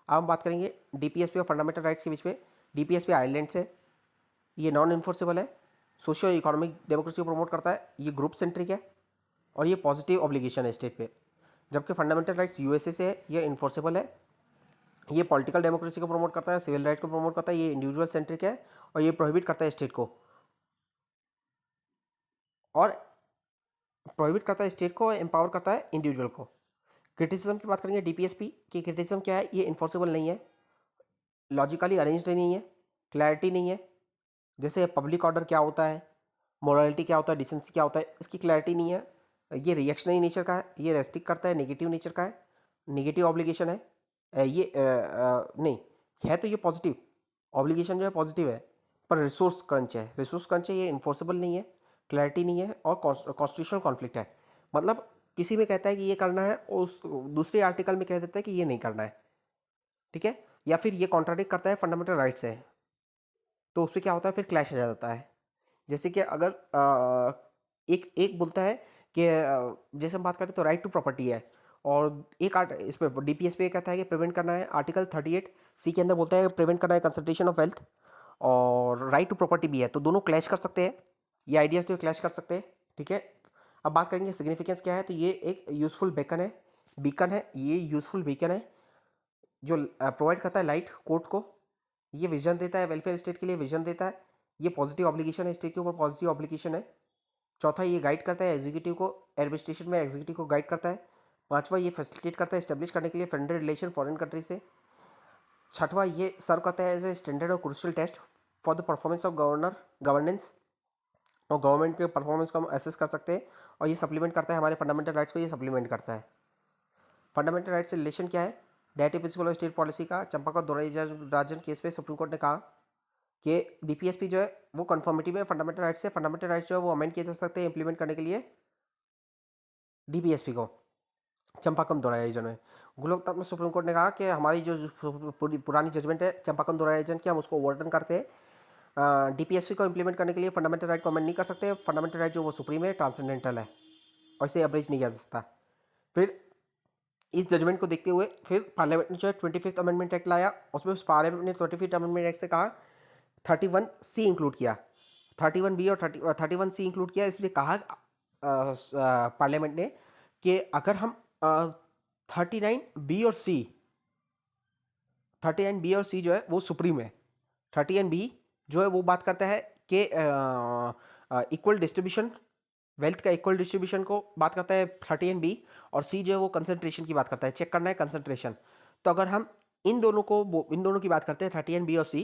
अब हम बात करेंगे डीपीएसपी और फंडामेंटल राइट्स के बीच में। डीपीएसपी आयरलैंड से, ये नॉन इन्फोर्सेबल है, सोशियो इकोनॉमिक डेमोक्रेसी को प्रमोट करता है, ये ग्रुप सेंट्रिक है और ये पॉजिटिव ऑब्लिगेशन है स्टेट पे। जबकि फंडामेंटल राइट्स यूएसए से है, ये इन्फोर्सेबल है, ये पॉलिटिकल डेमोक्रेसी को प्रमोट करता है, सिविल राइट को प्रमोट करता है, ये इंडिविजुअल सेंट्रिक है और ये प्रोहिबिट करता है स्टेट को, और प्रोहिबिट करता है स्टेट को, एम्पावर करता है इंडिविजुअल को। क्रिटिसिज्म की बात करेंगे डीपीएसपी की, क्रिटिसिज्म क्या है, ये इन्फोर्सेबल नहीं है, लॉजिकली अरेंज्ड नहीं है, क्लैरिटी नहीं है, जैसे पब्लिक ऑर्डर क्या होता है, मोरालिटी क्या होता है, डिसेंसी क्या होता है, इसकी क्लैरिटी नहीं है, ये रिएक्शनरी नेचर का है, ये रेस्ट्रिक्ट करता है, नेगेटिव नेचर का है, नेगेटिव ऑब्लिगेशन है। नहीं है तो ये पॉजिटिव ऑब्लिगेशन जो है पॉजिटिव है, पर रिसोर्स क्रंच है, रिसोर्स क्रंच है, ये इन्फोर्सेबल नहीं है, क्लैरिटी नहीं है और कॉन्स्टिट्यूशनल कॉन्फ्लिक्ट है। मतलब किसी में कहता है कि ये करना है और उस दूसरे आर्टिकल में कह देता है कि ये नहीं करना है, ठीक है, या फिर ये कॉन्ट्राडिक्ट करता है फंडामेंटल राइट से, तो उस पर क्या होता है, फिर क्लैश आ जाता है। जैसे कि अगर एक एक बोलता है कि जैसे हम बात करें तो राइट टू प्रॉपर्टी है, और एक आर्ट इस पर डीपीएस पे कहता है कि प्रिवेंट करना है, आर्टिकल 38 सी के अंदर बोलता है प्रिवेंट करना है कंसंट्रेशन ऑफ वेल्थ, और राइट टू प्रॉपर्टी भी है, तो दोनों क्लैश कर सकते हैं, ये आइडियाज तो क्लैश कर सकते हैं, ठीक है। अब बात करेंगे सिग्निफिकेंस क्या है, तो ये एक यूजफुल बीकन है, ये यूजफुल बीकन है जो प्रोवाइड करता है लाइट कोर्ट को, ये विजन देता है, वेलफेयर स्टेट के लिए विजन देता है, ये पॉजिटिव ऑब्लिगेशन है, स्टेट के ऊपर पॉजिटिव ऑब्लिगेशन है। चौथा, ये गाइड करता है एग्जीक्यूटिव को, एडमिनिस्ट्रेशन में एग्जीक्यूटिव को गाइड करता है। पांचवा, ये फैसिलिटेट करता है इस्टेब्लिश करने के लिए फ्रेंडली रिलेशन फॉरेन कंट्री से। छठवा, ये सर्व करता है एज ए स्टैंडर्ड और crucial test for the performance of governance, और गवर्नमेंट के परफॉर्मेंस को हम असेस कर सकते हैं, और ये सप्लीमेंट करता है हमारे फंडामेंटल राइट्स को, ये सप्लीमेंट करता है। फंडामेंटल राइट्स से रिलेशन क्या है, directive principle of state policy का चंपाकत दोराई केस पे सुप्रीम कोर्ट ने कहा कि डीपीएसपी जो है वो कन्फर्मिटी में फंडामेंटल राइट्स से, फंडामेंटल राइट्स जो है वो अमेंड किए जा सकते हैं इंप्लीमेंट करने के लिए डीपीएसपी को, चंपाकम दोराईजन है। गुलोक में सुप्रीम कोर्ट ने कहा कि हमारी जो पुरानी जजमेंट है चंपाकम दोराईजन की, हम उसको ओवरटर्न करते हैं, डीपीएसपी को इंप्लीमेंट करने के लिए फंडामेंटल राइट को अमेंड नहीं कर सकते, फंडामेंटल राइट जो वो सुप्रीम है, ट्रांसेंडेंटल है, और इसे अब्रेज नहीं किया जा सकता। फिर इस जजमेंट को देखते हुए फिर पार्लियामेंट ने जो है 25th अमेंडमेंट एक्ट लाया, उसमें पार्लियामेंट ने 25th अमेंडमेंट एक्ट से कहा 31C इंक्लूड किया, 31B और 31C इंक्लूड किया, इसलिए कहा पार्लियामेंट ने कि अगर हम 39B और C 39B और C जो है वो सुप्रीम है, 39B जो है वो बात करता है कि इक्वल डिस्ट्रीब्यूशन, वेल्थ का इक्वल डिस्ट्रीब्यूशन को बात करता है 39B, और C जो है वो कंसंट्रेशन की बात करता है, चेक करना है कंसंट्रेशन। तो अगर हम इन दोनों की बात करते हैं 39B और C,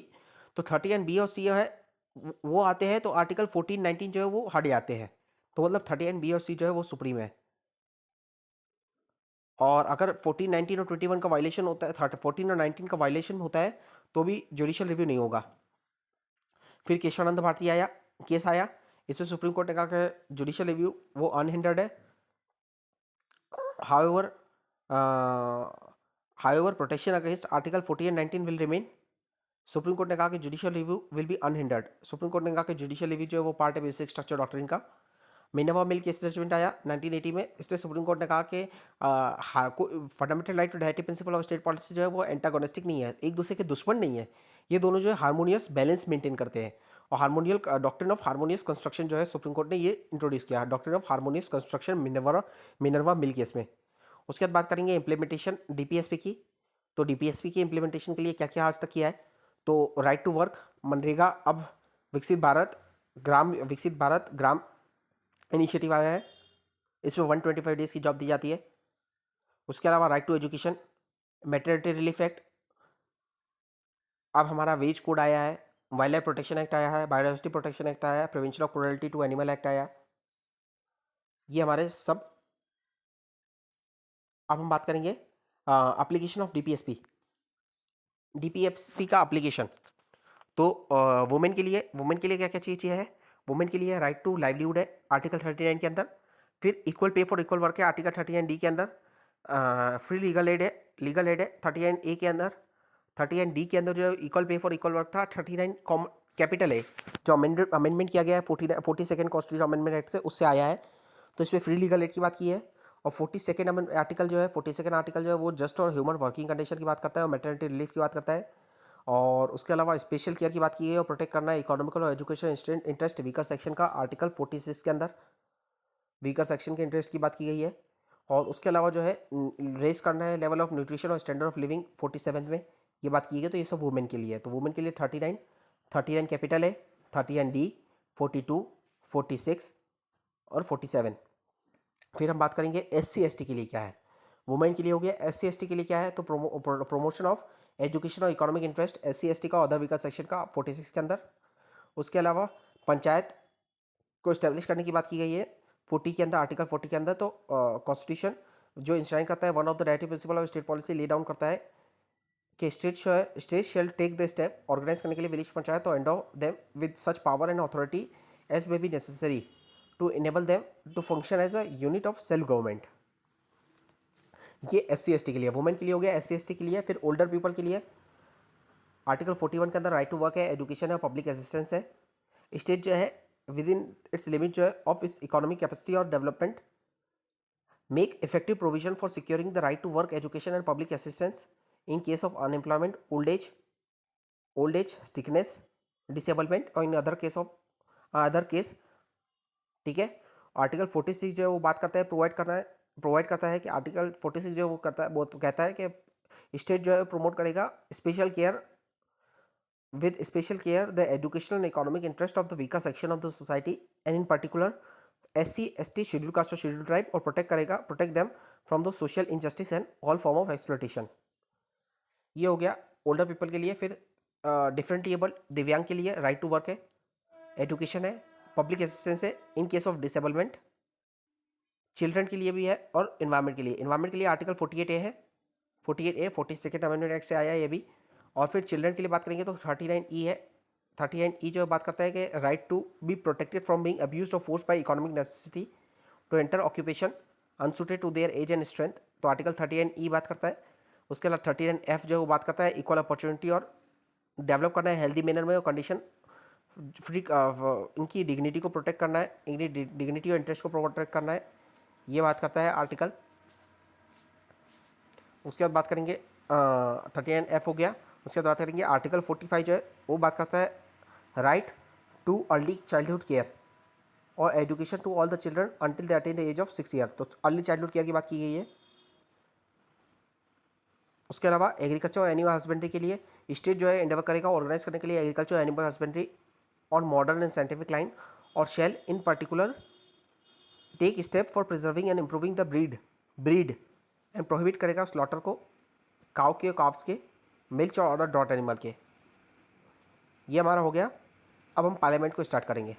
तो 39B और C जो है वो आते हैं, तो आर्टिकल 14, 19 जो है वो हट जाते हैं, तो मतलब 39B और C जो है वो सुप्रीम है। और अगर 14, 19 और 21 का वायलेशन होता है, 14 और 19 का वायलेशन होता है, तो भी जुडिशियल रिव्यू नहीं होगा। फिर केशवानंद भारती आया, केस आया, इसमें सुप्रीम कोर्ट ने कहा कि जुडिशियल रिव्यू वो अनहिंडर्ड है, however protection against article 40 and 19 will remain. Supreme Court ने कहा कि judicial review will be unhindered, supreme Court ने कहा कि जुडिशियल रिव्यू जो है वो पार्ट है बेसिक स्ट्रक्चर डॉक्ट्रिन का। मिनर्वा मिल केस जजमेंट आया 1980 में, इसलिए सुप्रीम कोर्ट ने कहा कि fundamental right to directive principle of state policy जो है वो एंटागोनिस्टिक नहीं है, एक दूसरे के दुश्मन नहीं है, ये दोनों जो है हार्मोनियस बैलेंस मेंटेन करते हैं। और हार्मोनियल डॉक्ट्रिन ऑफ हार्मोनियस कंस्ट्रक्शन जो है सुप्रीम कोर्ट ने ये इंट्रोड्यूस किया, doctrine of harmonious construction Minerva mill case में। उसके बाद बात करेंगे इंप्लीमेंटेशन डीपीएसपी की, तो डीपीएसपी की इंप्लीमेंटेशन के लिए क्या क्या आज तक किया है, तो राइट टू वर्क, मनरेगा, अब विकसित भारत ग्राम इनिशिएटिव आया है, इसमें 125 डेज की जॉब दी जाती है। उसके अलावा right to education, maternity relief act, अब हमारा वेज कोड आया है, वाइल्ड लाइफ प्रोटेक्शन एक्ट आया है, बायोडाइवर्सिटी प्रोटेक्शन एक्ट आया है, prevention of cruelty to animal act आया। ये हमारे सब। अब हम बात करेंगे एप्लीकेशन ऑफ डीपीएसपी का एप्लीकेशन। तो वुमेन के लिए क्या क्या चीज़ है, वुमेन के लिए राइट टू लाइवलीहुड है आर्टिकल 39 के अंदर, फिर equal pay for equal work है आर्टिकल 39D के अंदर, फ्री लीगल एड है 39A के अंदर, 39D के अंदर जो है equal pay for equal work था, 39 कैपिटल है जो अमेंडमेंट किया गया है 42nd कॉन्स्टिट्यूशन अमेंडमेंट एक्ट से, उससे आया है, तो इसमें फ्री लीगल एड की बात की है। और 42nd आर्टिकल जो है वो जस्ट और ह्यूमन वर्किंग कंडीशन की बात करता है और मैटरनिटी रिलीफ की बात करता है। और उसके अलावा स्पेशल केयर की बात की है और प्रोटेक्ट करना है इकोनॉमिकल और एजुकेशन इंटरेस्ट वीकर सेक्शन का आर्टिकल 46 के अंदर, वीकर सेक्शन के इंटरेस्ट की बात की गई है। और उसके अलावा जो है रेस करना है लेवल ऑफ न्यूट्रिशन और स्टैंडर्ड ऑफ लिविंग 47 में, ये बात की गई, तो ये सब वुमेन के लिए है। तो वुमेन के लिए 39 कैपिटल है, 39D, 42, 46 और 47। फिर हम बात करेंगे SC/ST के लिए क्या है, वुमेन के लिए हो गया, SC/ST के लिए क्या है, तो प्रमोशन ऑफ एजुकेशन और इकोनॉमिक इंटरेस्ट SC/ST का अदर वीकर सेक्शन का 46 के अंदर। उसके अलावा पंचायत को इस्टेब्लिश करने की बात की गई है 40 के अंदर, आर्टिकल 40 के अंदर, तो कॉन्स्टिट्यूशन जो इंश्राइन करता है, one of the directive principle of state policy lay down करता है कि state shall take the step organise करने के लिए village panchayat to endow them with such power and authority as may be necessary to enable them to function as a unit of self government. ये SC ST के लिए, women के लिए हो गया, SC ST के लिए। फिर ओल्डर पीपल के लिए आर्टिकल 41 के अंदर राइट टू वर्क है, एजुकेशन है, पब्लिक असिस्टेंस है। स्टेट जो है विद इन इट्स लिमिट जो है ऑफ इस इकोनॉमिक कैपेसिटी और development make effective provision for securing the right to work, education and public assistance in case of unemployment, old age, sickness, disablement और in other case. ठीक है। Article 46 जो है वो बात करता है प्रोवाइड करता है कि आर्टिकल 46 जो वो करता है वो तो कहता है कि स्टेट जो है प्रमोट करेगा special care the educational and economic interest of the weaker section of the society and in particular SC ST, schedule caste और शेड्यूल ट्राइब, और protect them from the social injustice and all form of exploitation. ये हो गया older people के लिए। फिर different able दिव्यांग के लिए राइट टू वर्क है, एजुकेशन है, पब्लिक असिस्टेंस है इन केस ऑफ डिसेबलमेंट, चिल्ड्रन के लिए भी है, और इन्वायरमेंट के लिए आर्टिकल 48A है, 48A 42nd अमेंडमेंट एक्ट से आया है ये भी। और फिर चिल्ड्रन के लिए बात करेंगे तो 39E है। 39E जो बात करता है कि right to be protected from being abused और forced by economic necessity to enter occupation unsuited to their age and strength, तो आर्टिकल 39E बात करता है। उसके अलावा 39F जो बात करता है इक्वल अपॉर्चुनिटी और डेवलप करना है हेल्दी मैनर में, और कंडीशन फ्री इनकी डिग्निटी को प्रोटेक्ट करना है, इनकी डिग्निटी और इंटरेस्ट को प्रोटेक्ट करना है, ये बात करता है आर्टिकल। उसके बाद बात करेंगे 39F हो गया। उसके बाद बात करेंगे आर्टिकल 45 जो है वो बात करता है right to early childhood care और education to all the children until they attain the age of 6 year, तो अर्ली चाइल्डहुड केयर की बात की गई है। उसके अलावा एग्रीकल्चर और एनिमल हस्बेंड्री के लिए स्टेट जो है एंडेवर करेगा ऑर्गेनाइज करने के लिए एग्रीकल्चर और animal husbandry on modern and scientific line, और shall in particular take step for preserving and improving the breed and prohibit करेगा स्लॉटर को काउ के और काव्स के, मिल्क और अदर ड्रॉट एनिमल के। ये हमारा हो गया। अब हम पार्लियामेंट को स्टार्ट करेंगे।